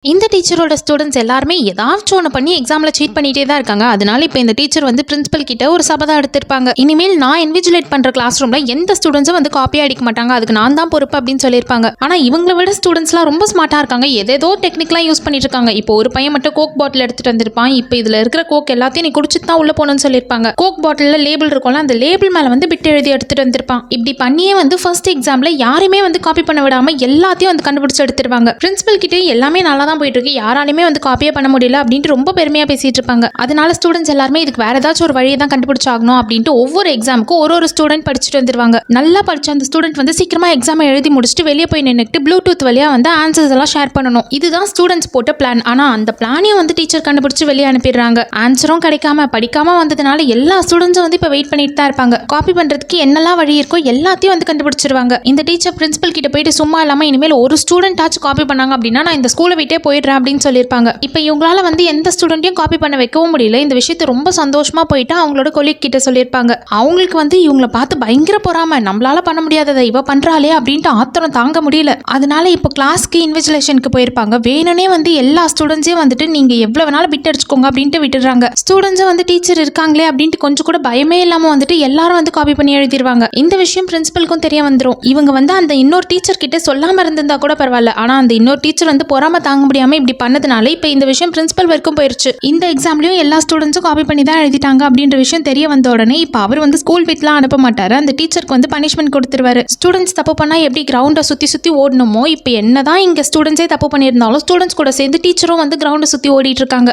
இந்த டீச்சரோட ஸ்டூடெண்ட்ஸ் எல்லாருமே ஏதாச்சும் ஒன்று பண்ணி எக்ஸாமில் சீட் பண்ணிகிட்டே தான் இருக்காங்க. அதனால இப்போ இந்த டீச்சர் வந்து பிரின்சிபல் கிட்ட ஒரு சபதம் எடுத்திருப்பாங்க. இனிமேல் நான் இன்விஜிலேட் பண்ணுற கிளாஸ் ரூமில் எந்த ஸ்டூடெண்ட்ஸும் வந்து காப்பி அடிக்க மாட்டாங்க, அதுக்கு நான் தான் பொறுப்பு அப்படின்னு சொல்லியிருப்பாங்க. ஆனால் இவங்களை விட ஸ்டூடெண்ட்ஸ்லாம் ரொம்ப ஸ்மார்ட்டாக இருக்காங்க. ஏதேதோ டெக்னிக்லாம் யூஸ் பண்ணிட்டு இருக்காங்க. இப்போ ஒரு பையன் மட்டும் கோக் பாட்டில் எடுத்துட்டு வந்திருப்பான். இப்போ இதில் இருக்கிற கோக் எல்லாத்தையும் நீ குடிச்சிட்டு தான் உள்ள போகணும்னு சொல்லியிருப்பாங்க. கோக் பாட்டிலில் லேபிள் இருக்கும்ல, அந்த லேபிள் மேலே வந்து பிட் எழுதி எடுத்துட்டு வந்திருப்பான். இப்படி பண்ணியே வந்து ஃபர்ஸ்ட் எக்ஸாமில் யாருமே வந்து காப்பி பண்ண விடாமல் எல்லாத்தையும் வந்து கண்டுபிடிச்சு எடுத்துருவாங்க. பிரின்சிபல் கிட்டே எல்லாமே நல்லா தான் போயிட்டு இருக்கு, யாராலையுமே வந்து காப்பியே பண்ண முடியல அப்படின்ட்டு ரொம்ப பெருமையா பேசிட்டு இருப்பாங்க. அதனால ஸ்டூடெண்ட்ஸ் எல்லாருமே இதுக்கு வேற ஏதாச்சும் ஒரு வழியை தான் கண்டுபிடிச்சாகணும் அப்படின்ட்டு ஒவ்வொரு எக்ஸாமுக்கும் ஒரு ஸ்டூடெண்ட் படிச்சுட்டு வந்துருவாங்க. நல்லா படிச்ச அந்த ஸ்டூடெண்ட் வந்து சீக்கிரமா எக்ஸாம் எழுதி முடிச்சுட்டு வெளியே போய் நின்னுட்டு ப்ளூடூத் வழியா வந்து ஆன்சர்ஸ் எல்லாம் ஷேர் பண்ணணும். இதுதான் ஸ்டூடெண்ட்ஸ் போட்ட பிளான். ஆனா அந்த பிளானையும் வந்து டீச்சர் கண்டுபிடிச்சு வெளியே அனுப்பிடுறாங்க. ஆன்சரும் கிடைக்காம படிக்காம வந்ததுனால எல்லா ஸ்டூடெண்ட்ஸும் வந்து இப்ப வெயிட் பண்ணிட்டு தான் இருப்பாங்க. காப்பி பண்றதுக்கு என்னெல்லாம் வழி இருக்கோ எல்லாத்தையும் வந்து கண்டுபிடிச்சிருவாங்க. இந்த டீச்சர் பிரின்சிபல் கிட்ட போயிட்டு சும்மா இல்லாம இனிமேல் ஒரு ஸ்டூடெண்ட் ஆச்சு காப்பி பண்ணாங்க அப்படின்னா நான் இந்த ஸ்கூலை விட்டே போயிடுறேன் அப்படின்னு சொல்லியிருப்பாங்க. இப்போ இவங்களால வந்து எந்த ஸ்டூடெண்ட்டையும் காப்பி பண்ண வைக்கவும் முடியல. இந்த விஷயத்தை ரொம்ப சந்தோஷமா போயிட்டு அவங்களோட கொலீக் கிட்ட சொல்லியிருப்பாங்க. அவங்களுக்கு வந்து இவங்களை பார்த்து பயங்கர பொறாம, நம்மளால பண்ண முடியாததை இவ பண்றாளே அப்படின்ட்டு ஆத்திரம் தாங்க முடியல. அதனால இப்போ கிளாஸ்க்கு இன்விஜிலேஷனுக்கு போயிருப்பாங்க. வேணும்னே வந்து எல்லா ஸ்டூடெண்ட்ஸையும் வந்துட்டு நீங்க எவ்வளவு வேணாலும் பிட் அடிச்சுக்கோங்க அப்படின்ட்டு விட்டுறாங்க. ஸ்டூடெண்ட்ஸும் வந்து டீச்சர் இருக்காங்களே அப்படின்ட்டு கொஞ்சம் கூட பயமே இல்லாம வந்துட்டு எல்லாரும் வந்து காப்பி பண்ணி எழுதிடுவாங்க. இந்த விஷயம் பிரின்சிபலுக்கும் தெரிய வந்துடும். இவங்க வந்து அந்த இன்னொரு டீச்சர் கிட்ட சொல்லாம இருந்திருந்தா கூட பரவாயில்ல, ஆனா அந்த இன்னொரு டீச்சர் வந்து பொறாம தாங்க முடியாம இப்படி பண்ணதுனால இப்ப இந்த விஷயம் பிரின்சிபல் வரைக்கும் போயிருச்சு. இந்த எக்ஸாம்லயும் எல்லா ஸ்டூடெண்ட்ஸும் காப்பி பண்ணி தான் எழுதிட்டாங்க அப்படின்ற விஷயம் தெரிய வந்த உடனே இப்ப அவர் வந்து ஸ்கூல் விட்லாம் அனுப்ப மாட்டாரு. அந்த டீச்சருக்கு வந்து பனிஷ்மெண்ட் கொடுத்துருவாரு. ஸ்டூடெண்ட்ஸ் தப்பு பண்ணா எப்படி கிரவுண்டை சுத்தி சுத்தி ஓடணுமோ, இப்ப என்னதான் இங்க ஸ்டூடெண்ட்ஸே தப்பு பண்ணியிருந்தாலும் ஸ்டூடெண்ட்ஸ் கூட சேர்ந்து டீச்சரும் வந்து கிரவுண்டை சுத்தி ஓடிட்டு இருக்காங்க.